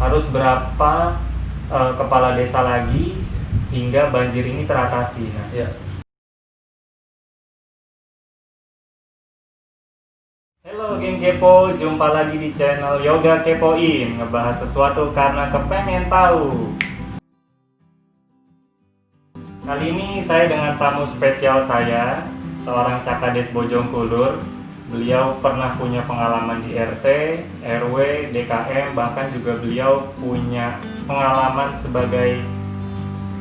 harus berapa kepala desa lagi hingga banjir ini teratasi. Nah, Ya. halo geng kepo, jumpa lagi di channel Yoga Kepoin, ngebahas sesuatu karena kepengen tahu. Kali ini saya dengan tamu spesial saya, seorang Cakades Bojongkulur. Beliau pernah punya pengalaman di RT, RW, DKM, bahkan juga beliau punya pengalaman sebagai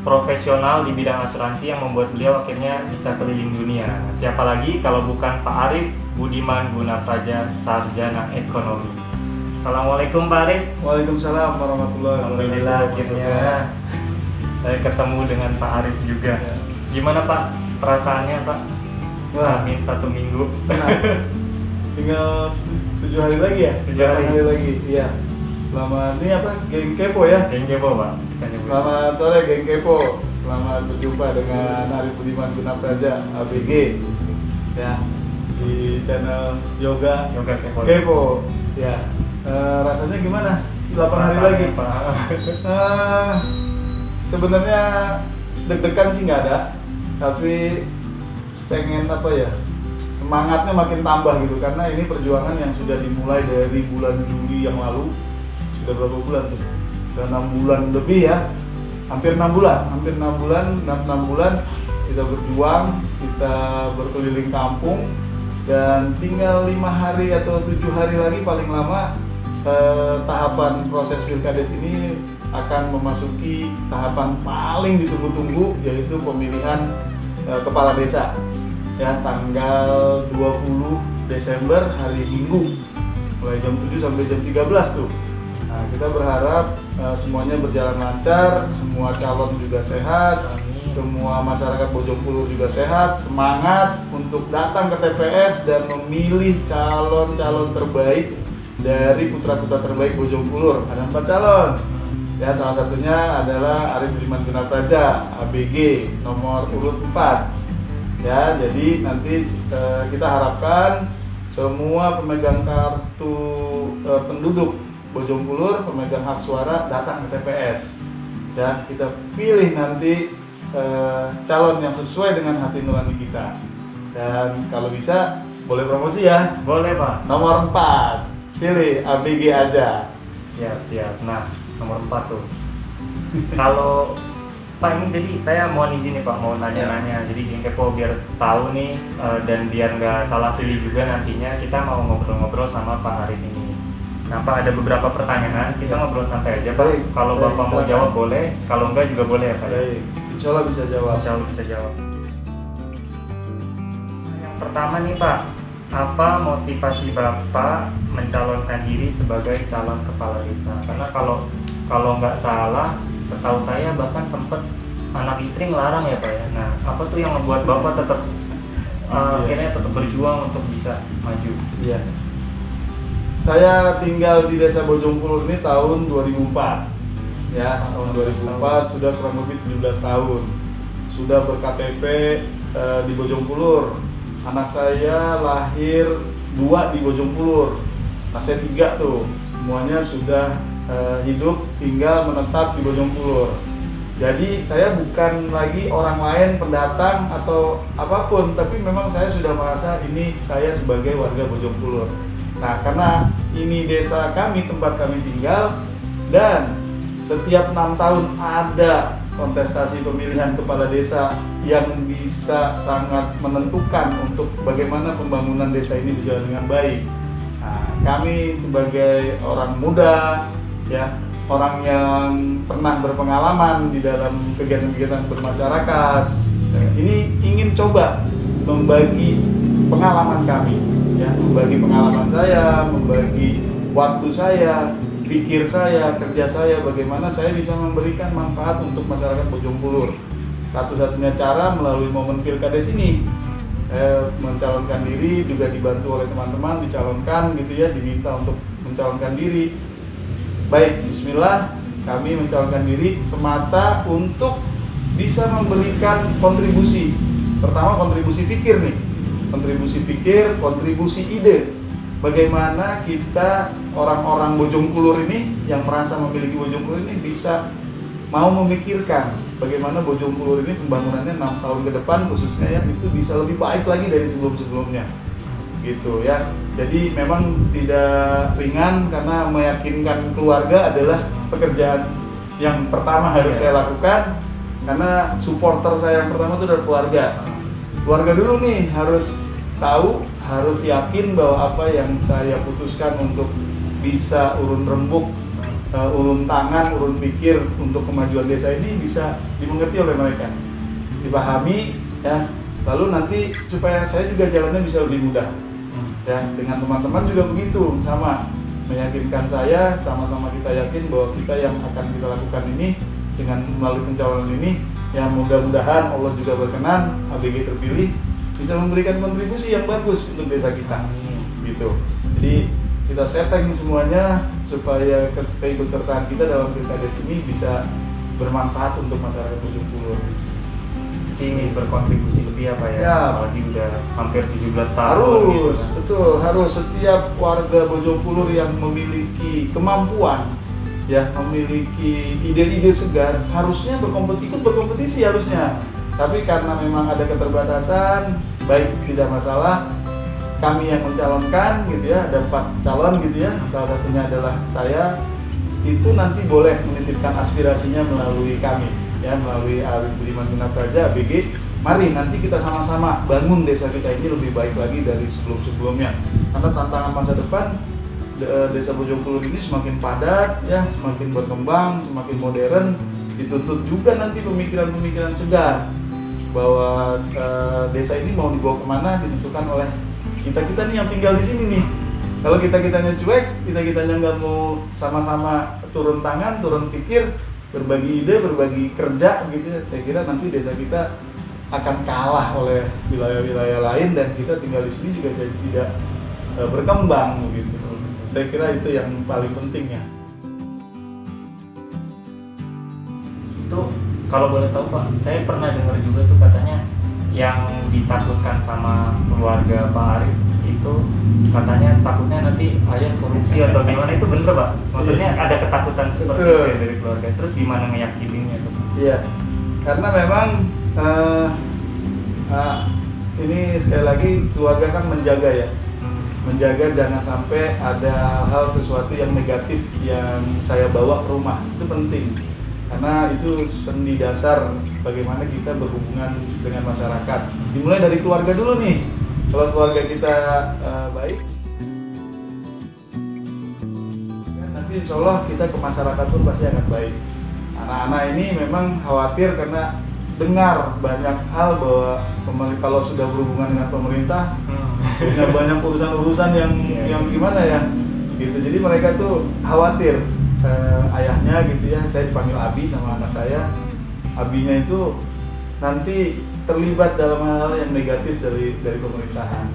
profesional di bidang asuransi yang membuat beliau akhirnya bisa keliling dunia. Siapa lagi kalau bukan Pak Arif Budiman Gunapraja, Sarjana Ekonomi. Assalamualaikum Pak Arif. Waalaikumsalam warahmatullahi wabarakatuh. Alhamdulillah akhirnya saya ketemu dengan Pak Arif juga. Ya. Gimana Pak perasaannya Pak? Wah. Amin 1 minggu. Tinggal 7 hari lagi ya? 7 hari lagi, iya. Selamat, ini apa? Geng Kepo ya? Geng kepo Pak. Kita nyebut. Selamat sore Geng Kepo. Selamat berjumpa dengan Arif Budiman Gunapraja, ABG. Ya, di channel Yoga Yoga Kepo. Kepo. Ya. Rasanya gimana? 8 hari lagi. Pak. Sebenarnya deg-degan sih nggak ada, tapi pengen apa ya, semangatnya makin tambah gitu, karena ini perjuangan yang sudah dimulai dari bulan Juli yang lalu. Sudah berapa bulan tuh? Sudah 6 bulan lebih ya, hampir 6 bulan kita berjuang, kita berkeliling kampung, dan tinggal 5 hari atau 7 hari lagi paling lama tahapan proses Pilkades ini akan memasuki tahapan paling ditunggu-tunggu, yaitu pemilihan kepala desa ya, tanggal 20 Desember hari Minggu mulai jam 7 sampai jam 13 tuh. Nah, kita berharap semuanya berjalan lancar, semua calon juga sehat, semua masyarakat Bojongkulur juga sehat, semangat untuk datang ke TPS dan memilih calon-calon terbaik dari putra-putra terbaik Bojongkulur. Ada 4 calon. Ya, salah satunya adalah Arif Budiman Gunapraja, ABG, nomor urut 4. Ya, jadi nanti kita harapkan semua pemegang kartu penduduk Bojongkulur, pemegang hak suara datang ke TPS. Dan kita pilih nanti calon yang sesuai dengan hati nurani kita. Dan kalau bisa boleh promosi ya. Boleh Pak. Nomor 4, pilih ABG aja. Siap. Nah, nomor 4 tuh. Kalau Pak ini jadi saya mau izin nih Pak, mau nanya-nanya. Jadi Geng Kepo biar tahu nih dan biar nggak salah pilih juga nantinya, kita mau ngobrol-ngobrol sama Pak Arif ini. Nah Pak, ada beberapa pertanyaan, kita ngobrol santai aja Pak. Baik, Kalau baik, Bapak mau silakan. jawab boleh, kalau enggak juga boleh ya Pak. Baik, insya Allah bisa jawab. Insya Allah bisa jawab. Yang pertama nih Pak, apa motivasi Bapak mencalonkan diri sebagai calon kepala desa? Karena kalau nggak salah, setahu saya bahkan sempat anak istri ngelarang ya Pak ya. Nah, apa tuh yang membuat Bapak tetap akhirnya tetap berjuang untuk bisa maju? Iya. Saya tinggal di Desa Bojongkulur ini tahun 2004. Ya, tahun 2004 sudah kurang lebih 17 tahun. Sudah ber-KTP di Bojongkulur. Anak saya lahir 2 di Bojongkulur. Nah, saya 3 tuh. Semuanya sudah hidup tinggal menetap di Bojongkulur. Jadi saya bukan lagi orang lain, pendatang atau apapun, tapi memang saya sudah merasa ini saya sebagai warga Bojongkulur. Nah, karena ini desa kami, tempat kami tinggal, dan setiap 6 tahun ada kontestasi pemilihan kepala desa yang bisa sangat menentukan untuk bagaimana pembangunan desa ini berjalan dengan baik. Nah, kami sebagai orang muda, ya, orang yang pernah berpengalaman di dalam kegiatan-kegiatan bermasyarakat, ini ingin coba membagi pengalaman kami, ya, membagi pengalaman saya, membagi waktu saya, pikir saya, kerja saya, bagaimana saya bisa memberikan manfaat untuk masyarakat Bojongkulur. Satu-satunya cara melalui momen Pilkades ini. Saya mencalonkan diri, juga dibantu oleh teman-teman, dicalonkan gitu ya, diminta untuk mencalonkan diri. Baik, bismillah, kami mencalonkan diri semata untuk bisa memberikan kontribusi. Pertama kontribusi pikir nih, kontribusi pikir, kontribusi ide. bagaimana kita orang-orang Bojongkulur ini yang merasa memiliki Bojongkulur ini bisa mau memikirkan bagaimana Bojongkulur ini pembangunannya 6 tahun ke depan khususnya ya itu bisa lebih baik lagi dari sebelum-sebelumnya gitu ya. Jadi memang tidak ringan karena meyakinkan keluarga adalah pekerjaan yang pertama harus saya lakukan, karena supporter saya yang pertama itu adalah keluarga. Keluarga dulu nih harus tahu, harus yakin bahwa apa yang saya putuskan untuk bisa urun rembuk, urun tangan, urun pikir untuk kemajuan desa ini bisa dimengerti oleh mereka, dipahami ya. Lalu nanti supaya saya juga jalannya bisa lebih mudah. Ya, dengan teman-teman juga begitu, sama meyakinkan saya, sama-sama kita yakin bahwa kita yang akan kita lakukan ini dengan melalui pencalonan ini, yang mudah-mudahan Allah juga berkenan, ABG terpilih bisa memberikan kontribusi yang bagus untuk desa kita, gitu. Jadi kita setting semuanya supaya keikutsertaan kita dalam pilkades ini bisa bermanfaat untuk masyarakat Bojongkulur. Ini berkontribusi lebih apa ya? Ya. Apalagi udah hampir 17 tahun Harus, gitu kan. betul, harus setiap warga Bojongkulur yang memiliki kemampuan, ya memiliki ide-ide segar, harusnya ikut berkompetisi harusnya. Tapi karena memang ada keterbatasan, baik tidak masalah, kami yang mencalonkan gitu ya, ada 4 calon gitu ya, salah satunya adalah saya, itu nanti boleh menitipkan aspirasinya melalui kami. Ya, melalui Arief Budiman Minapraja ABG, mari nanti kita sama-sama bangun desa kita ini lebih baik lagi dari sebelum-sebelumnya. Karena tantangan masa depan desa Bojongkulur ini semakin padat, ya, semakin berkembang, semakin modern, dituntut juga nanti pemikiran-pemikiran segar bahwa desa ini mau dibawa kemana ditentukan oleh kita nih yang tinggal di sini nih. Kalau kitanya cuek, kitanya nggak mau sama-sama turun tangan, turun pikir, berbagi ide, berbagi kerja gitu ya, saya kira nanti desa kita akan kalah oleh wilayah-wilayah lain dan kita tinggal di sini juga jadi tidak berkembang gitu. Saya kira itu yang paling penting ya. Itu kalau boleh tahu Pak, saya pernah dengar juga tuh katanya yang ditakutkan sama keluarga Pak Arief itu katanya takutnya nanti ayah korupsi atau gimana, itu bener Pak? Maksudnya ada ketakutan seperti itu ya dari keluarga, terus gimana meyakininnya tuh? Iya, karena memang ini sekali lagi keluarga kan menjaga ya, menjaga jangan sampai ada hal sesuatu yang negatif yang saya bawa ke rumah, itu penting. Karena itu sendi dasar bagaimana kita berhubungan dengan masyarakat. Dimulai dari keluarga dulu nih. Kalau keluarga kita baik, nanti insya Allah kita ke masyarakat pun pasti akan baik. Anak-anak ini memang khawatir karena dengar banyak hal bahwa kalau sudah berhubungan dengan pemerintah punya banyak urusan-urusan yang gimana ya gitu. Jadi mereka tuh khawatir. Ayahnya gitu ya, saya dipanggil Abi sama anak saya. Abinya itu nanti terlibat dalam hal yang negatif dari pemerintahan.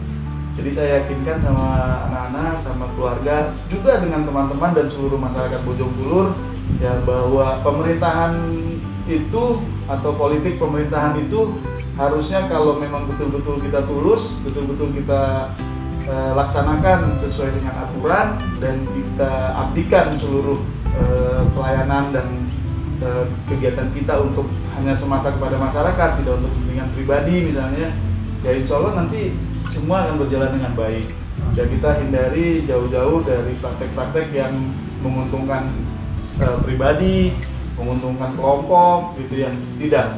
Jadi saya yakinkan sama anak-anak, sama keluarga, juga dengan teman-teman dan seluruh masyarakat Bojongkulur ya, bahwa pemerintahan itu atau politik pemerintahan itu harusnya kalau memang betul-betul kita tulus, betul-betul kita laksanakan sesuai dengan aturan dan kita abdikan seluruh pelayanan dan kegiatan kita untuk hanya semata kepada masyarakat, tidak untuk kepentingan pribadi misalnya, ya insya Allah nanti semua akan berjalan dengan baik. Ya kita hindari jauh-jauh dari praktek-praktek yang menguntungkan pribadi, menguntungkan kelompok gitu yang tidak.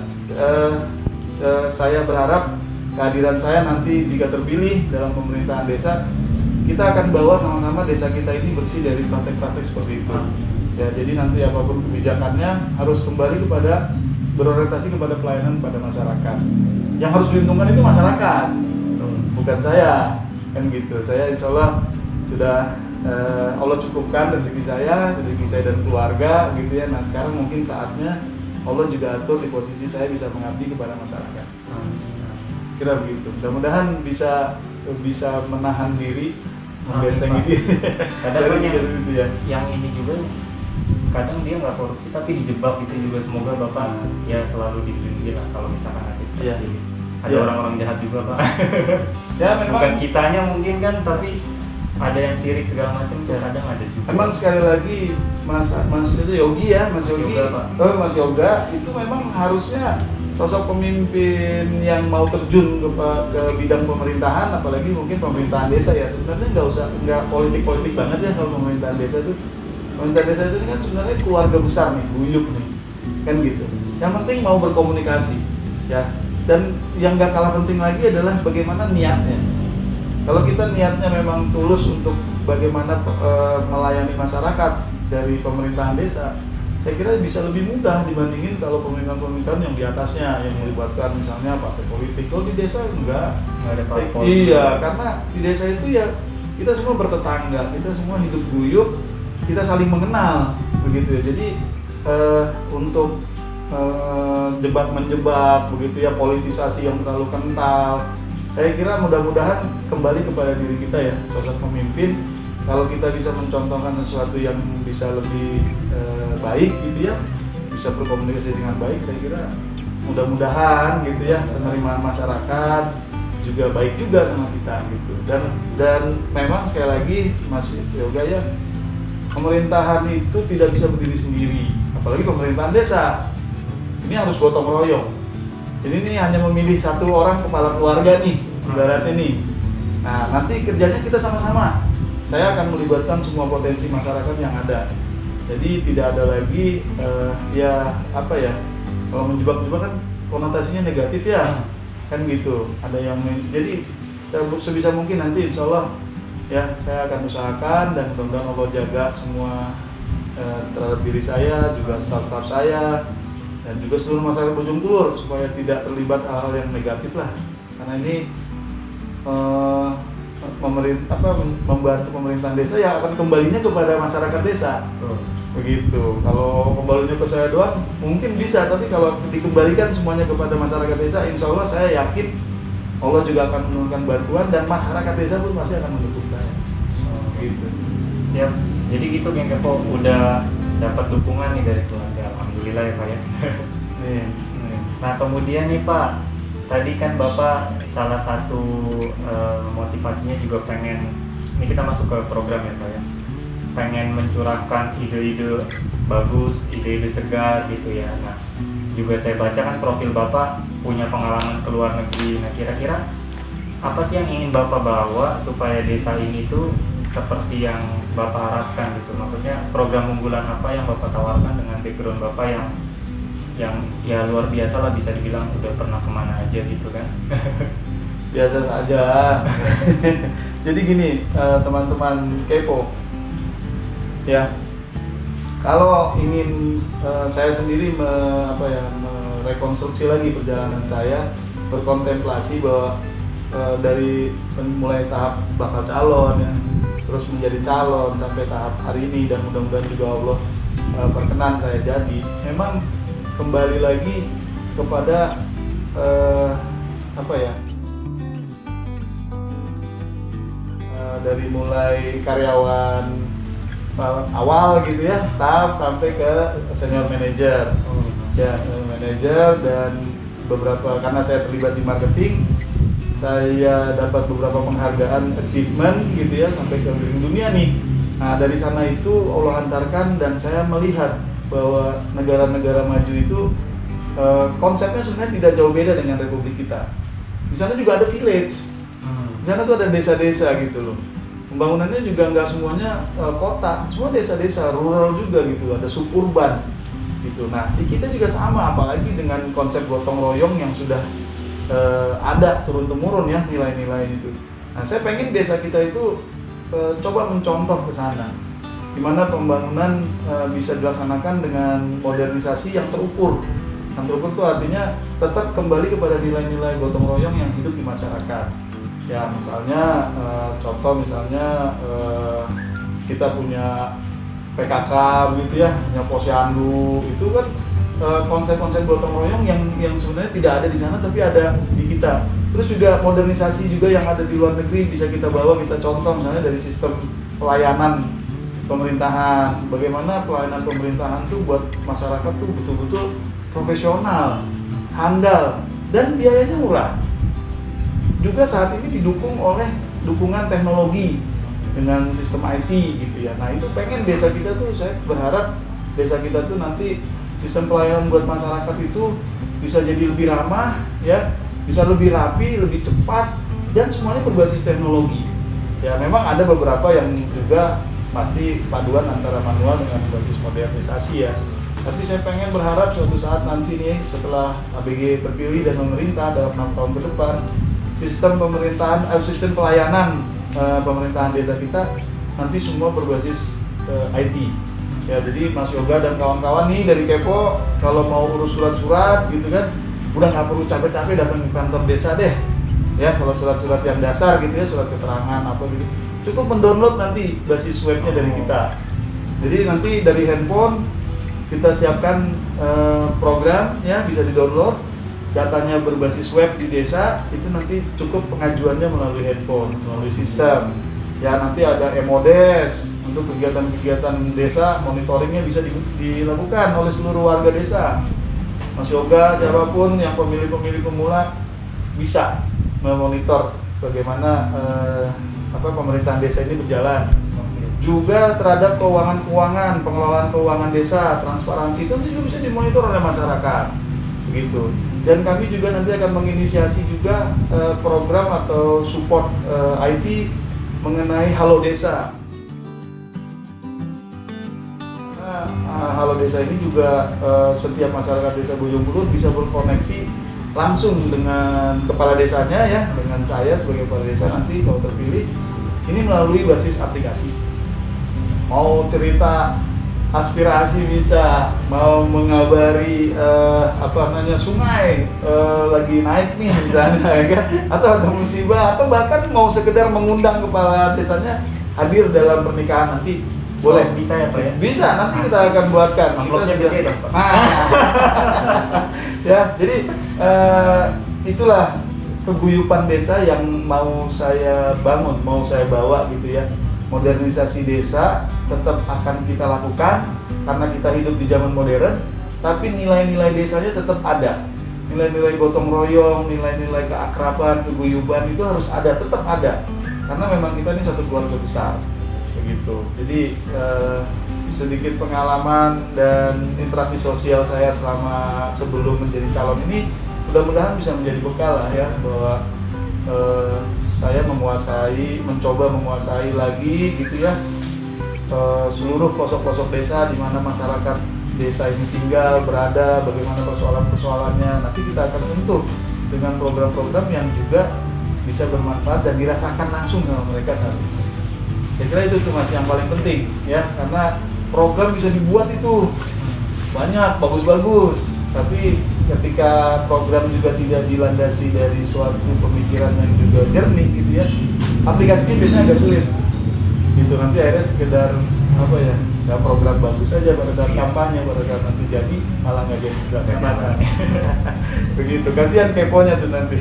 Saya berharap kehadiran saya nanti jika terpilih dalam pemerintahan desa, kita akan bawa sama-sama desa kita ini bersih dari praktek-praktek seperti itu. Ya, jadi nanti apapun kebijakannya harus kembali kepada berorientasi kepada pelayanan pada masyarakat. Yang harus dilindungi itu masyarakat, bukan saya, kan gitu. Saya insya Allah sudah Allah cukupkan rezeki saya dan keluarga gitu ya. Nah sekarang mungkin saatnya Allah juga atur di posisi saya bisa mengabdi kepada masyarakat. Kira begitu. Mudah-mudahan bisa menahan diri, membentengi diri. Kadang gitu ya. Yang ini juga kadang dia nggak korupsi tapi dijebak gitu juga. Semoga Bapak ya selalu dilindungi lah kalau misalkan ada seperti ada orang-orang jahat juga Pak. Ya memang bukan kitanya mungkin kan, tapi ada yang sirik segala macam, kadang ada juga. Memang sekali lagi Mas itu Yogi ya, Mas Yogi. Yoga, Pak. Oh, Mas Yoga itu memang harusnya sosok pemimpin yang mau terjun ke bidang pemerintahan, apalagi mungkin pemerintahan desa ya. Sebenarnya nggak politik banget ya kalau pemerintahan desa itu. Pemerintahan desa itu kan sebenarnya keluarga besar nih, guyup nih, kan gitu. Yang penting mau berkomunikasi, ya. Dan yang nggak kalah penting lagi adalah bagaimana niatnya. Kalau kita niatnya memang tulus untuk bagaimana melayani masyarakat dari pemerintahan desa, saya kira bisa lebih mudah dibandingin kalau pemerintahan-pemerintahan yang di atasnya yang melibatkan misalnya partai politik. Kalau di desa enggak ada partai politik. Iya, karena di desa itu ya kita semua bertetangga, kita semua hidup guyup, kita saling mengenal, begitu ya. Jadi untuk menjebak begitu ya, politisasi yang terlalu kental, saya kira mudah-mudahan kembali kepada diri kita ya, sosok pemimpin. Kalau kita bisa mencontohkan sesuatu yang bisa lebih baik gitu ya, bisa berkomunikasi dengan baik, saya kira mudah-mudahan gitu ya, penerimaan masyarakat juga baik juga sama kita gitu. Dan memang sekali lagi Mas Yoga ya, pemerintahan itu tidak bisa berdiri sendiri, apalagi pemerintahan desa. Ini harus gotong royong. Jadi ini hanya memilih satu orang kepala keluarga nih, ibaratnya nih. Nah, nanti kerjanya kita sama-sama. Saya akan melibatkan semua potensi masyarakat yang ada. Jadi tidak ada lagi kalau menjebak-jebak kan konotasinya negatif ya, kan gitu. Ada yang jadi sebisa mungkin nanti insya Allah ya saya akan usahakan, dan mudah-mudahan Allah jaga semua terhadap diri saya, juga staf-staf saya, dan juga seluruh masyarakat Bojongkulur supaya tidak terlibat hal-hal yang negatif lah. Karena ini membantu pemerintahan desa ya akan kembalinya kepada masyarakat desa. Begitu. Kalau kembalinya ke saya doang mungkin bisa, tapi kalau dikembalikan semuanya kepada masyarakat desa, insya Allah saya yakin Allah juga akan menurunkan bantuan, dan masyarakat desa pun pasti akan mendukung saya. Gitu. Siap. Jadi gitu Geng Kepo, udah dapat dukungan nih dari keluarga. Alhamdulillah ya Pak ya. Nah kemudian nih Pak, tadi kan Bapak salah satu motivasinya juga pengen, ini kita masuk ke program ya Pak ya, pengen mencurahkan ide-ide bagus, ide-ide segar gitu ya. Nah juga saya baca kan profil Bapak punya pengalaman ke luar negeri. Nah kira-kira apa sih yang ingin Bapak bawa supaya desa ini tuh seperti yang Bapak harapkan gitu? Maksudnya program unggulan apa yang Bapak tawarkan dengan background Bapak yang ya luar biasa lah, bisa dibilang udah pernah kemana aja gitu kan? Biasa saja. Jadi gini, teman-teman Kepo ya, kalau ingin saya sendiri merekonstruksi lagi perjalanan saya, berkontemplasi bahwa dari mulai tahap bakal calon ya, terus menjadi calon sampai tahap hari ini, dan mudah-mudahan juga Allah berkenan saya jadi, memang kembali lagi kepada dari mulai karyawan awal gitu ya, staff sampai ke senior manager. Ya, manager, dan beberapa, karena saya terlibat di marketing, saya dapat beberapa penghargaan achievement gitu ya, sampai ke dunia nih. Nah dari sana itu Allah hantarkan, dan saya melihat bahwa negara-negara maju itu konsepnya sebenarnya tidak jauh beda dengan Republik kita. Di sana juga ada village, di sana tuh ada desa-desa gitu loh. Pembangunannya juga nggak semuanya kota, semua desa-desa, rural juga gitu, ada suburban gitu. Nah di kita juga sama, apalagi dengan konsep gotong royong yang sudah ada turun-temurun ya nilai-nilai itu. Nah saya pengen desa kita itu coba mencontoh ke sana, di mana pembangunan bisa dilaksanakan dengan modernisasi yang terukur. Yang terukur itu artinya tetap kembali kepada nilai-nilai gotong royong yang hidup di masyarakat. Ya misalnya contoh misalnya kita punya PKK begitu ya, punya posyandu, itu kan konsep-konsep gotong royong yang sebenarnya tidak ada di sana tapi ada di kita. Terus juga modernisasi juga yang ada di luar negeri bisa kita bawa, kita contoh misalnya dari sistem pelayanan pemerintahan. Bagaimana pelayanan pemerintahan tuh buat masyarakat tuh betul-betul profesional, handal, dan biayanya murah. Juga saat ini didukung oleh dukungan teknologi dengan sistem IT gitu ya. Nah itu pengen desa kita tuh, saya berharap desa kita tuh nanti sistem pelayanan buat masyarakat itu bisa jadi lebih ramah ya, bisa lebih rapi, lebih cepat, dan semuanya berbasis teknologi. Ya memang ada beberapa yang juga pasti paduan antara manual dengan basis modernisasi ya. Tapi saya pengen berharap suatu saat nanti nih setelah ABG terpilih dan memerintah dalam 6 tahun ke depan, sistem pemerintahan, sistem pelayanan pemerintahan desa kita nanti semua berbasis IT. Ya jadi Mas Yoga dan kawan-kawan nih dari Kepo kalau mau urus surat-surat gitu kan, udah nggak perlu capek-capek datang ke kantor desa deh. Ya kalau surat-surat yang dasar gitu ya, surat keterangan apa gitu, cukup mendownload nanti basis webnya dari kita. Jadi nanti dari handphone kita siapkan program ya, bisa di-download, datanya berbasis web di desa, itu nanti cukup pengajuannya melalui handphone, melalui sistem. Ya nanti ada Emodes untuk kegiatan-kegiatan desa, monitoringnya bisa dilakukan oleh seluruh warga desa. Mas Yoga, siapapun yang pemilih-pemilih pemula bisa memonitor bagaimana pemerintahan desa ini berjalan. Juga terhadap keuangan-keuangan, pengelolaan keuangan desa, transparansi itu juga bisa dimonitor oleh masyarakat, begitu. Dan kami juga nanti akan menginisiasi juga program atau support IT mengenai Halo Desa. Halo Desa ini juga setiap masyarakat desa Bojong Kulur bisa berkoneksi langsung dengan kepala desanya ya, dengan saya sebagai kepala desa nanti kalau terpilih, ini melalui basis aplikasi. Mau cerita aspirasi bisa, mau mengabari sungai lagi naik nih misalnya ya kan, atau ada musibah, atau bahkan mau sekedar mengundang kepala desanya hadir dalam pernikahan nanti boleh. Bisa ya Pak ya? Bisa, nanti kita akan buatkan. Amplopnya gede dong Pak. Ya, jadi itulah keguyupan desa yang mau saya bangun, mau saya bawa gitu ya. Modernisasi desa tetap akan kita lakukan karena kita hidup di zaman modern, tapi nilai-nilai desanya tetap ada. Nilai-nilai gotong royong, nilai-nilai keakraban, keguyuban itu harus ada, tetap ada. Karena memang kita ini satu keluarga besar, begitu. Jadi sedikit pengalaman dan interaksi sosial saya selama sebelum menjadi calon ini mudah-mudahan bisa menjadi bekal lah ya, bahwa saya mencoba menguasai lagi gitu ya seluruh pelosok-pelosok desa di mana masyarakat desa ini tinggal, berada, bagaimana persoalan-persoalannya. Nanti kita akan sentuh dengan program-program yang juga bisa bermanfaat dan dirasakan langsung sama mereka saat ini. Saya kira itu tuh Mas yang paling penting ya, karena program bisa dibuat itu banyak, bagus-bagus, tapi ketika program juga tidak dilandasi dari suatu pemikiran yang juga jernih gitu ya, aplikasinya biasanya agak sulit gitu. Nanti akhirnya sekedar program bagus saja pada saat kampanye, pada saat nanti jadi malah nggak jadi dilaksanakan. Begitu, kasihan keponya tuh nanti.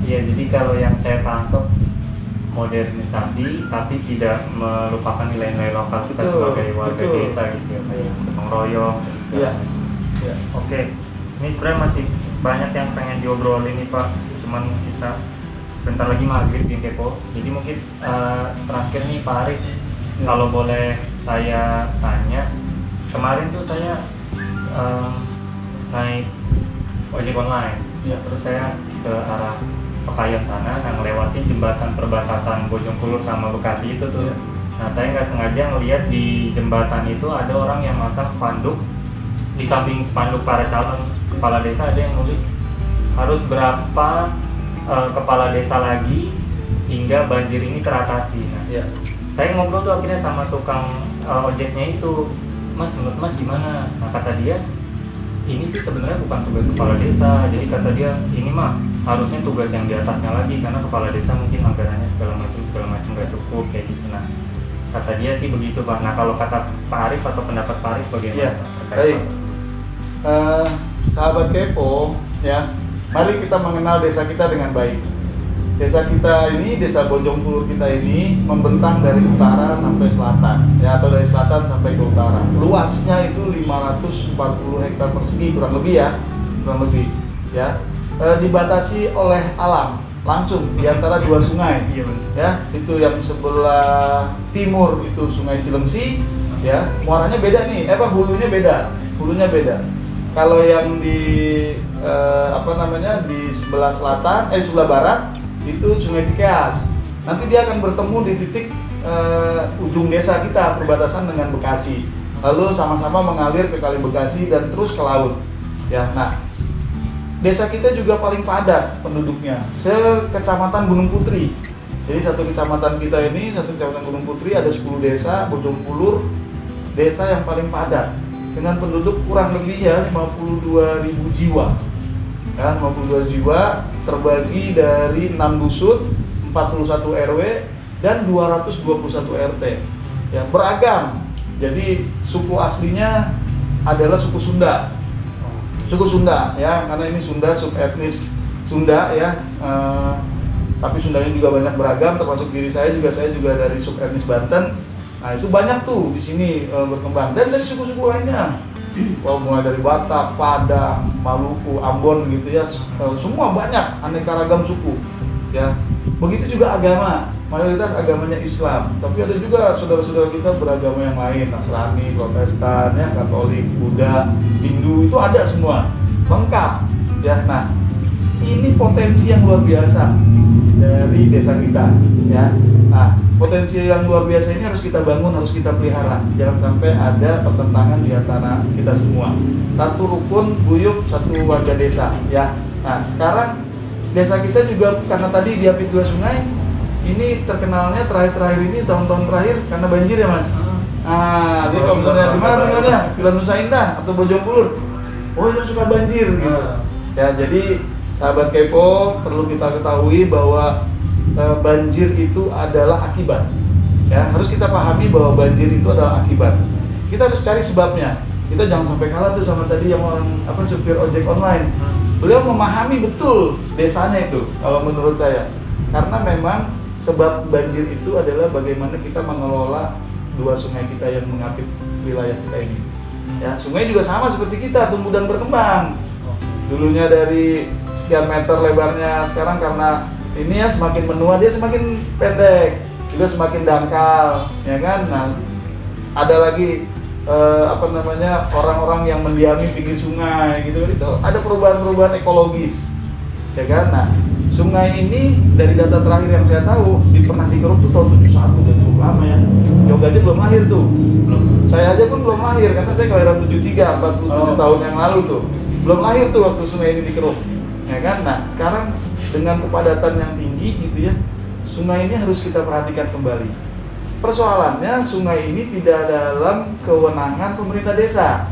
Iya, jadi kalau yang saya tangkap modernisasi tapi tidak melupakan nilai-nilai lokal kita sebagai warga desa gitu ya, kayak gotong royong. Iya. Ya. Oke, ini sebenarnya masih banyak yang pengen diobrolin nih Pak, cuman kita bentar lagi maghrib di Kepo. Jadi mungkin terakhir nih Pak Arif, kalau boleh saya tanya, kemarin tuh saya naik ojek online, terus saya ke arah Pekayon sana, ngelewatin jembatan perbatasan Bojong Kulur sama Bekasi itu tuh. Nah saya nggak sengaja ngeliat di jembatan itu ada orang yang masang spanduk. Di samping spanduk para calon kepala desa ada yang nulis harus berapa kepala desa lagi hingga banjir ini teratasi. Nah, saya ngobrol tuh akhirnya sama tukang ojeknya itu, Mas menurut Mas gimana? Nah kata dia, ini sih sebenarnya bukan tugas kepala desa, jadi kata dia ini mah harusnya tugas yang di atasnya lagi, karena kepala desa mungkin anggarannya segala macam nggak cukup kayak gitu. Nah kata dia sih begitu Pak. Nah kalau kata Pak Arif atau pendapat Pak Arif bagaimana? Baik. Sahabat Kepo ya, mari kita mengenal desa kita dengan baik. Desa kita ini, desa Bojong Kulur kita ini membentang dari utara sampai selatan ya, atau dari selatan sampai ke utara. Luasnya itu 540 hektar persegi kurang lebih ya, dibatasi oleh alam langsung di antara dua sungai. Iya benar. Ya, itu yang sebelah timur itu Sungai Cilengsi, ya, muaranya beda nih, hulunya beda. Kalau yang di di sebelah selatan, sebelah barat itu Sungai Cikeas. Nanti dia akan bertemu di titik ujung desa kita, perbatasan dengan Bekasi. Lalu sama-sama mengalir ke Kali Bekasi dan terus ke laut. Ya, nah, desa kita juga paling padat penduduknya, sekecamatan Gunung Putri. Jadi satu kecamatan Gunung Putri ada 10 desa, Bojongkulur desa yang paling padat dengan penduduk kurang lebih ya 52.000 jiwa. Ya, 52 jiwa terbagi dari 6 dusun, 41 RW dan 221 RT. Ya, beragam. Jadi suku aslinya adalah suku Sunda. Suku Sunda ya, karena ini Sunda subetnis Sunda ya. Tapi Sundanya juga banyak beragam, termasuk diri saya juga dari subetnis Banten. Nah, itu banyak tuh di sini berkembang dan dari suku-suku lainnya. Mulai dari Batak, Padang, Maluku, Ambon gitu ya. Semua banyak aneka ragam suku. Ya. Begitu juga agama, mayoritas agamanya Islam, tapi ada juga saudara-saudara kita beragama yang lain, Nasrani, Protestan, ya, Katolik, Buddha, Hindu, itu ada semua, lengkap. Ya, nah, ini potensi yang luar biasa dari desa kita, ya. Nah, potensi yang luar biasa ini harus kita bangun, harus kita pelihara. Jangan sampai ada pertentangan di antara kita semua. Satu rukun, guyup, satu warga desa, ya. Nah, sekarang desa kita juga karena tadi diapit 2 sungai, ini terkenalnya terakhir-terakhir ini, tahun-tahun terakhir karena banjir ya Mas. Jadi kalau misalnya di mana Villa Nusa Indah atau Bojongkulur, oh itu suka banjir gitu. Ya, jadi sahabat Kepo perlu kita ketahui bahwa banjir itu adalah akibat. Ya, harus kita pahami bahwa banjir itu adalah akibat. Kita harus cari sebabnya. Kita jangan sampai kalah tuh sama tadi yang orang supir ojek online. Beliau memahami betul desanya itu, kalau menurut saya. Karena memang sebab banjir itu adalah bagaimana kita mengelola 2 sungai kita yang mengapit wilayah kita ini. Ya, sungai juga sama seperti kita, tumbuh dan berkembang. Dulunya dari sekian meter lebarnya, sekarang karena ini ya semakin menua dia semakin pendek, juga semakin dangkal, ya kan? Nah, ada lagi orang-orang yang mendiami pinggir sungai gitu, itu ada perubahan-perubahan ekologis, ya kan? Nah, sungai ini dari data terakhir yang saya tahu pernah dikeruk tuh tahun 71, udah cukup lama ya. Yoga aja belum lahir tuh, saya aja pun belum lahir karena saya kelahiran 73, 47 tahun yang lalu tuh, belum lahir tuh waktu sungai ini dikeruk, ya kan? Nah, sekarang dengan kepadatan yang tinggi gitu ya, sungai ini harus kita perhatikan kembali. Persoalannya sungai ini tidak dalam kewenangan pemerintah desa.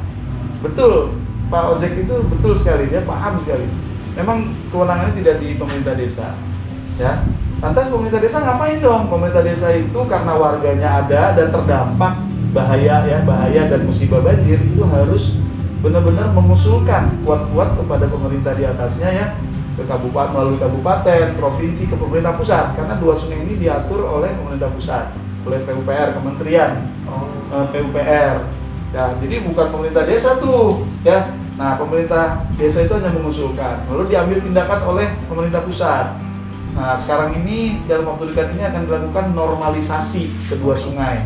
Betul, Pak Ojek itu betul sekali, dia paham sekali. Memang kewenangannya tidak di pemerintah desa. Ya, lantas pemerintah desa ngapain dong? Pemerintah desa itu karena warganya ada dan terdampak bahaya dan musibah banjir, itu harus benar-benar mengusulkan kuat-kuat kepada pemerintah di atasnya ya, ke kabupaten, melalui kabupaten, provinsi, ke pemerintah pusat. Karena 2 sungai ini diatur oleh pemerintah pusat, oleh PUPR, Kementerian PUPR. Ya, jadi bukan pemerintah desa tuh, ya. Nah, pemerintah desa itu hanya mengusulkan, lalu diambil tindakan oleh pemerintah pusat. Nah, sekarang ini dalam waktu dekat ini akan dilakukan normalisasi kedua sungai.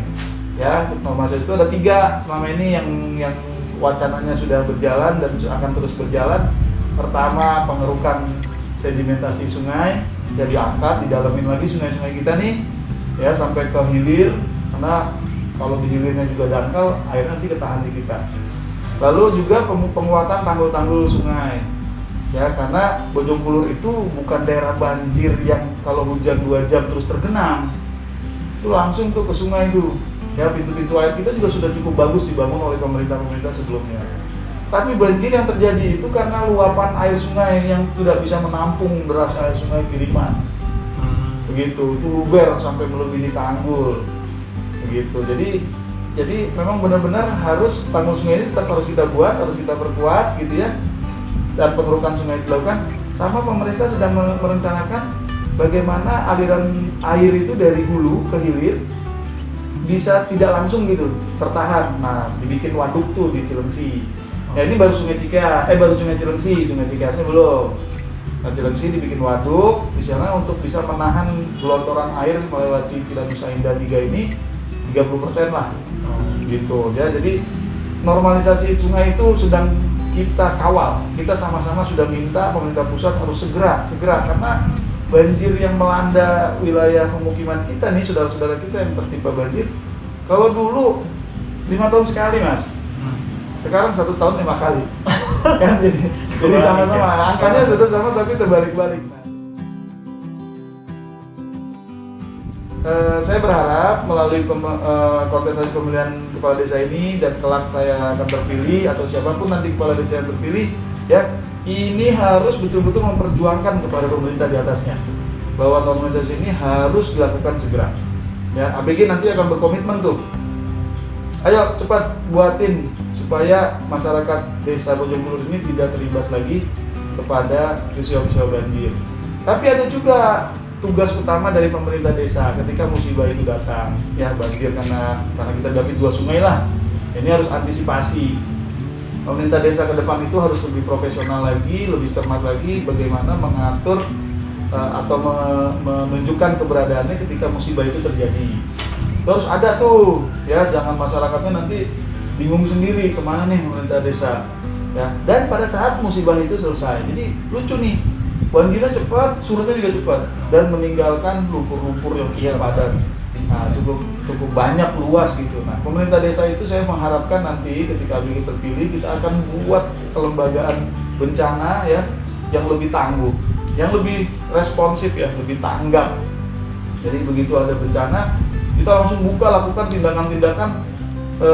Ya, normalisasi itu ada 3 selama ini yang wacananya sudah berjalan dan akan terus berjalan. Pertama, pengerukan sedimentasi sungai, jadi diangkat, didalamin lagi sungai-sungai kita nih, ya, sampai ke hilir, karena kalau di hilirnya juga dangkal, air nanti ketahan di kita. Lalu juga penguatan tanggul-tanggul sungai, ya, karena Bojongkulur itu bukan daerah banjir yang kalau hujan 2 jam terus tergenang, itu langsung tuh ke sungai itu. Ya, pintu-pintu air kita juga sudah cukup bagus dibangun oleh pemerintah-pemerintah sebelumnya. Tapi banjir yang terjadi itu karena luapan air sungai yang tidak bisa menampung deras air sungai kiriman. Begitu, itu luber sampai melebihi tanggul. Begitu. Jadi memang benar-benar harus tanggul sungai ini tetap harus kita buat, harus kita perkuat gitu ya. Dan pengerukan sungai dilakukan, sama pemerintah sedang merencanakan bagaimana aliran air itu dari hulu ke hilir bisa tidak langsung gitu tertahan. Nah, dibikin waduk tuh di Cilengsi. Ya, ini baru Sungai Cikeas, baru Sungai Cilengsi, Sungai Cikeasnya belum. Nanti dibikin waduk di sana untuk bisa menahan gelontoran air melewati Kilang Nusa Indah 3 ini 30% lah. Gitu ya. Jadi normalisasi sungai itu sedang kita kawal. Kita sama-sama sudah minta pemerintah pusat harus segera karena banjir yang melanda wilayah pemukiman kita nih, saudara-saudara kita yang tertimpa banjir. Kalau dulu 5 tahun sekali, Mas. Sekarang 1 tahun 5 kali. Kan jadi sama-sama angkanya tetap sama tapi terbalik-balik. Saya berharap melalui kontestasi pemilihan kepala desa ini dan kelak saya akan terpilih atau siapapun nanti kepala desa yang terpilih, ya ini harus betul-betul memperjuangkan kepada pemerintah di atasnya bahwa normalisasi ini harus dilakukan segera. Ya, ABG nanti akan berkomitmen tuh. Ayo cepat buatin supaya masyarakat desa Bojongkulur ini tidak terlibat lagi kepada peristiwa-peristiwa banjir. Tapi ada juga tugas utama dari pemerintah desa ketika musibah itu datang, ya banjir karena kita dapat 2 sungai lah. Ini harus antisipasi. Pemerintah desa ke depan itu harus lebih profesional lagi, lebih cermat lagi bagaimana mengatur atau menunjukkan keberadaannya ketika musibah itu terjadi. Terus ada tuh, ya jangan masyarakatnya nanti bingung sendiri kemana nih pemerintah desa. Ya, dan pada saat musibah itu selesai, jadi lucu nih. Banjirnya cepat, surutnya juga cepat, dan meninggalkan lumpur-lumpur yang padat. Nah, cukup banyak luas gitu. Nah, pemerintah desa itu saya mengharapkan nanti ketika ABG terpilih kita akan buat kelembagaan bencana ya yang lebih tangguh, yang lebih responsif ya, lebih tanggap. Jadi begitu ada bencana, kita langsung lakukan tindakan-tindakan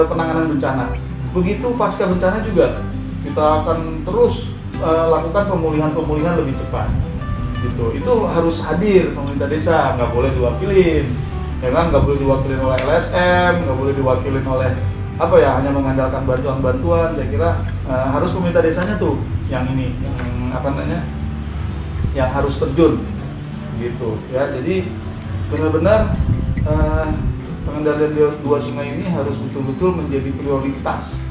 penanganan bencana. Begitu pasca bencana juga kita akan terus lakukan pemulihan lebih cepat gitu. Itu harus hadir pemerintah desa, nggak boleh diwakilin ya kan, nggak boleh diwakilin oleh LSM, nggak boleh diwakilin oleh apa ya, hanya mengandalkan bantuan. Saya kira harus pemerintah desanya tuh yang ini, yang harus terjun gitu ya. Jadi benar-benar pengendalian 2 sungai ini harus betul-betul menjadi prioritas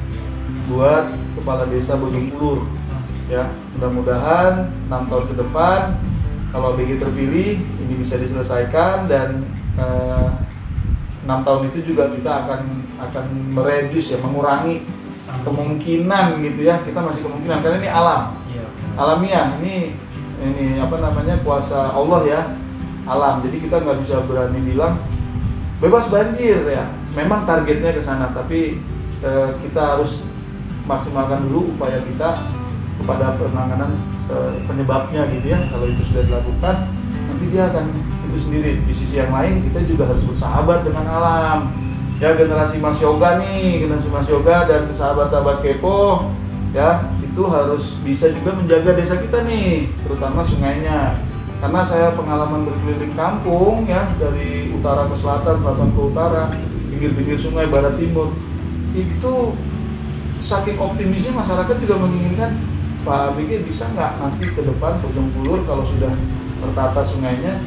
buat kepala desa Bojongkulur. Ya, mudah-mudahan 6 tahun ke depan kalau ABG terpilih ini bisa diselesaikan dan 6 tahun itu juga kita akan mereduce ya, mengurangi kemungkinan gitu ya. Kita masih kemungkinan karena ini alamiah, ini kuasa Allah ya, alam. Jadi kita nggak bisa berani bilang bebas banjir ya. Memang targetnya ke sana, tapi kita harus maksimalkan dulu upaya kita kepada penanganan penyebabnya gitu ya. Kalau itu sudah dilakukan, nanti dia akan itu sendiri. Di sisi yang lain kita juga harus bersahabat dengan alam. Ya, generasi Mas Yoga dan sahabat-sahabat Kepo ya, itu harus bisa juga menjaga desa kita nih, terutama sungainya. Karena saya pengalaman berkeliling kampung ya, dari utara ke selatan, selatan ke utara, pinggir-pinggir sungai, barat timur, itu saking optimisnya masyarakat juga menginginkan Pak ABG bisa nggak nanti ke depan Bojongkulur kalau sudah tertata sungainya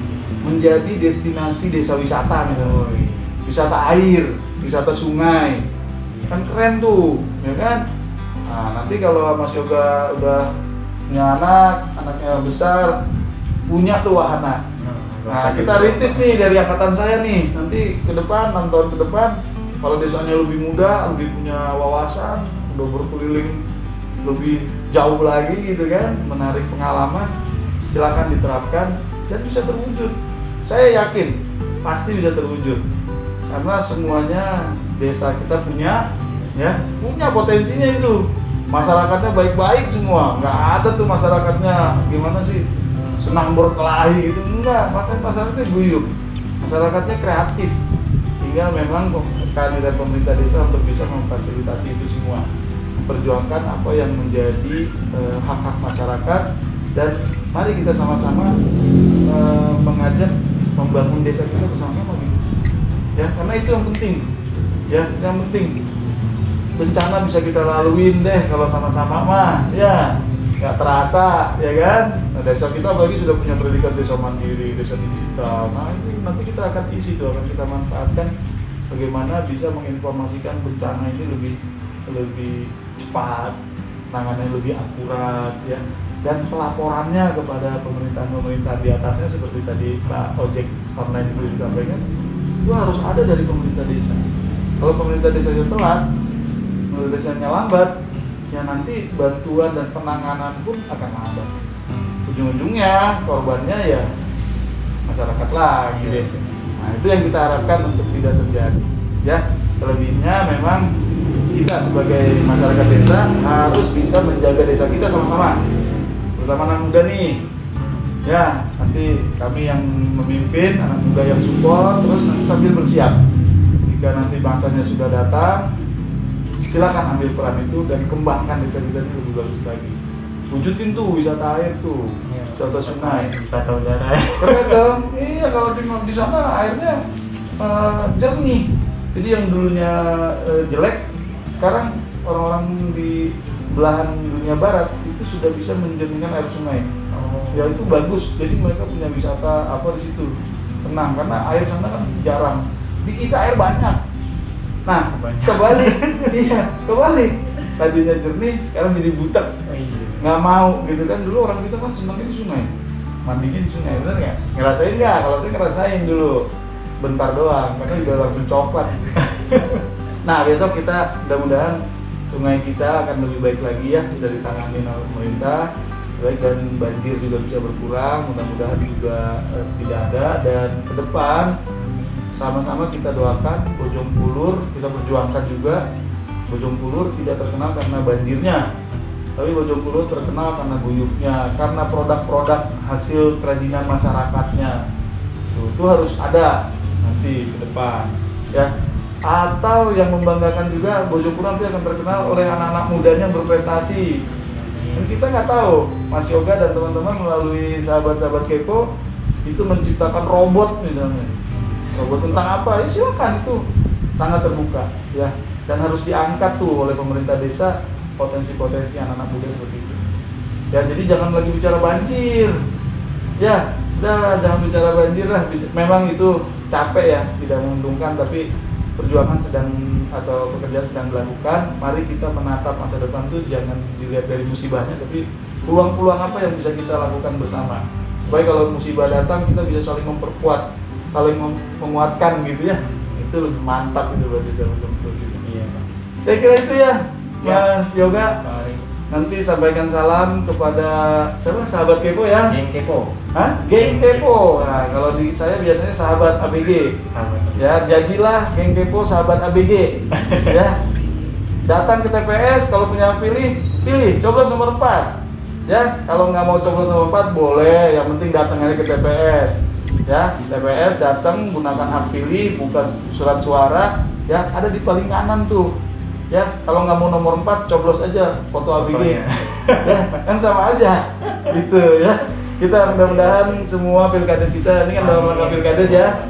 menjadi destinasi desa wisata misalnya, wisata air, wisata sungai, kan keren tuh, ya kan? Nah, nanti kalau Mas Yoga udah punya anaknya besar, punya tuh wahana. Nah, kita rintis nih dari angkatan saya nih, nanti ke depan 6 tahun ke depan, kalau desanya lebih muda, lebih punya wawasan, udah berkeliling lebih jauh lagi gitu kan, menarik pengalaman, silakan diterapkan dan bisa terwujud. Saya yakin pasti bisa terwujud karena semuanya desa kita punya potensinya itu. Masyarakatnya baik-baik semua, nggak ada tuh masyarakatnya gimana sih senang berkelahi gitu, enggak. Makanya masyarakatnya guyup, masyarakatnya kreatif. Tinggal memang kehadiran pemerintah desa untuk bisa memfasilitasi itu semua, perjuangkan apa yang menjadi hak-hak masyarakat, dan mari kita sama-sama mengajak membangun desa kita bersama-sama gitu. Ya, karena itu yang penting. Ya, yang penting bencana bisa kita laluin deh kalau sama-sama mah, ya nggak terasa, ya kan? Nah, desa kita apalagi sudah punya predikat desa mandiri, desa digital. Nah, ini nanti kita akan isi tuh, akan kita manfaatkan bagaimana bisa menginformasikan bencana ini lebih cepat, tangannya lebih akurat ya. dan pelaporannya kepada pemerintah di atasnya seperti tadi Pak Ojek online itu disampaikan, itu harus ada dari pemerintah desa. Kalau pemerintah desanya telat, pemerintah desanya lambat, ya nanti bantuan dan penanganan pun akan lambat. Ujung-ujungnya korbannya ya masyarakat lagi deh. Nah, itu yang kita harapkan untuk tidak terjadi. Ya, selebihnya memang kita sebagai masyarakat desa harus bisa menjaga desa kita sama-sama. Terutama anak muda nih. Ya, nanti kami yang memimpin, anak muda yang support, terus nanti sambil bersiap. Jika nanti masanya sudah datang, silakan ambil peran itu dan kembangkan desa kita ini lebih bagus lagi. Wujudin tuh wisata air tuh, wisata sungai, wisata udara. keren dong. Iya, kalau di sana airnya jernih. Jadi yang dulunya jelek, sekarang orang-orang di belahan dunia barat itu sudah bisa menjernihkan air sungai. Ya itu bagus. Jadi mereka punya wisata apa di situ, tenang karena air sana kan jarang. Di kita air banyak. Nah, kebalik, iya kebalik. Tadinya jernih, sekarang jadi butek. Nggak mau gitu kan, dulu orang kita kan senangnya di sungai, mandinya di sungai, bener nggak? Ngerasain nggak? Kalau saya ngerasain dulu sebentar doang, karena udah langsung coklat. Nah, besok kita mudah-mudahan sungai kita akan lebih baik lagi ya, sudah ditangani oleh pemerintah, baik, dan banjir juga bisa berkurang, mudah-mudahan juga tidak ada. Dan ke depan sama-sama kita doakan Bojongkulur, kita perjuangkan juga Bojongkulur tidak terkenal karena banjirnya, tapi Bojongkulur terkenal karena guyupnya, karena produk-produk hasil kerajinan masyarakatnya. Itu harus ada nanti ke depan, ya. Atau yang membanggakan juga, Bojongkulur nanti akan terkenal oleh anak-anak mudanya yang berprestasi. Dan kita nggak tahu, Mas Yoga dan teman-teman melalui sahabat-sahabat Kepo itu menciptakan robot misalnya. Robot tentang apa? Ya silakan, itu sangat terbuka, ya. Dan harus diangkat tuh oleh pemerintah desa potensi-potensi anak-anak muda seperti itu. Ya, jadi jangan lagi bicara banjir. Ya, udah jangan bicara banjir lah. Memang itu capek ya, tidak menguntungkan, tapi perjuangan sedang atau pekerjaan sedang dilakukan. Mari kita menatap masa depan tuh jangan dilihat dari musibahnya, tapi peluang-peluang apa yang bisa kita lakukan bersama. Supaya kalau musibah datang kita bisa saling memperkuat, saling menguatkan gitu ya. Itu lebih mantap itu buat desa Bojongkulur. Iya, Pak. Saya kira itu ya, Mas Yoga. Nanti sampaikan salam kepada siapa? Sahabat Kepo ya? Geng Kepo. Hah? Geng Kepo. Nah, kalau di saya biasanya sahabat ABG. Ya, jadilah Geng Kepo sahabat ABG. Ya. Datang ke TPS, kalau punya pilih, coblos nomor 4. Ya, kalau nggak mau coblos nomor 4 boleh, yang penting datang aja ke TPS. Ya, TPS datang gunakan hak pilih, buka surat suara, ya ada di paling kanan tuh. Ya, kalau nggak mau nomor 4 coblos aja foto ABG. Ya, kan sama aja. Gitu ya. Kita mudah-mudahan semua pilkades kita, ini kan dalam rangka pilkades ya,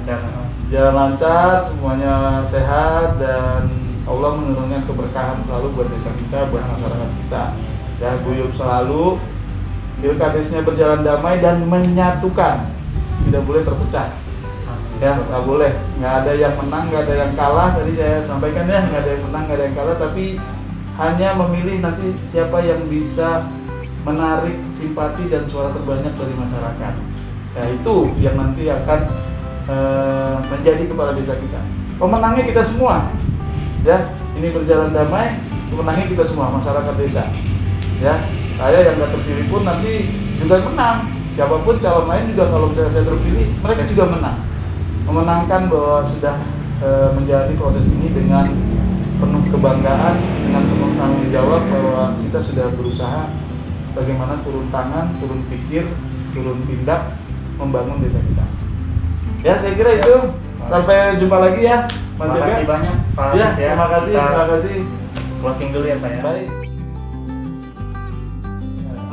jalan lancar, semuanya sehat, dan Allah menurunkan keberkahan selalu buat desa kita, buat masyarakat kita. Ya, guyup selalu, pilkadesnya berjalan damai dan menyatukan, tidak boleh terpecah. Ya, nggak boleh, nggak ada yang menang, nggak ada yang kalah. Tadi saya sampaikan ya, nggak ada yang menang, nggak ada yang kalah, tapi hanya memilih nanti siapa yang bisa menarik simpati dan suara terbanyak dari masyarakat. Ya, itu yang nanti akan menjadi kepala desa kita. Pemenangnya kita semua. Ya, ini berjalan damai, pemenangnya kita semua, masyarakat desa. Ya, saya yang nggak terpilih pun nanti juga menang. Siapapun calon lain juga kalau misalnya saya terpilih, mereka juga menang. Memenangkan bahwa sudah menjalani proses ini dengan penuh kebanggaan, dengan penuh tanggung jawab bahwa kita sudah berusaha bagaimana turun tangan, turun pikir, turun tindak membangun desa kita. Ya, saya kira itu. Sampai jumpa lagi ya, Mas Yoga. Terima kasih banyak, Pak. Ya, terima kasih. Closing dulu ya, Pak ya. Baik.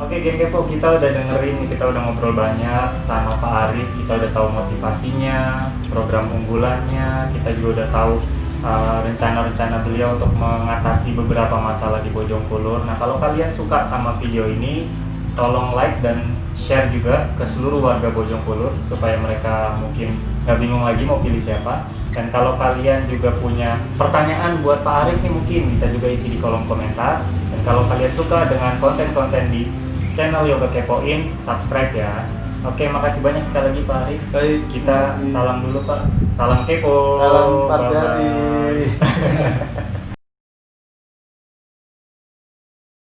Oke, Geng Kepo, kita udah dengerin, kita udah ngobrol banyak sama Pak Arif, kita udah tahu motivasinya, program unggulannya, kita juga udah tahu rencana-rencana beliau untuk mengatasi beberapa masalah di Bojongkulur. Nah, kalau kalian suka sama video ini, tolong like dan share juga ke seluruh warga Bojongkulur supaya mereka mungkin nggak bingung lagi mau pilih siapa. Dan kalau kalian juga punya pertanyaan buat Pak Arif nih, mungkin bisa juga isi di kolom komentar. Dan kalau kalian suka dengan konten-konten di channel Yoga Kepoin, subscribe ya. Oke, makasih banyak sekali lagi Pak Arif. Baik, Kita makasih. salam dulu Pak. Salam kepo. Salam partai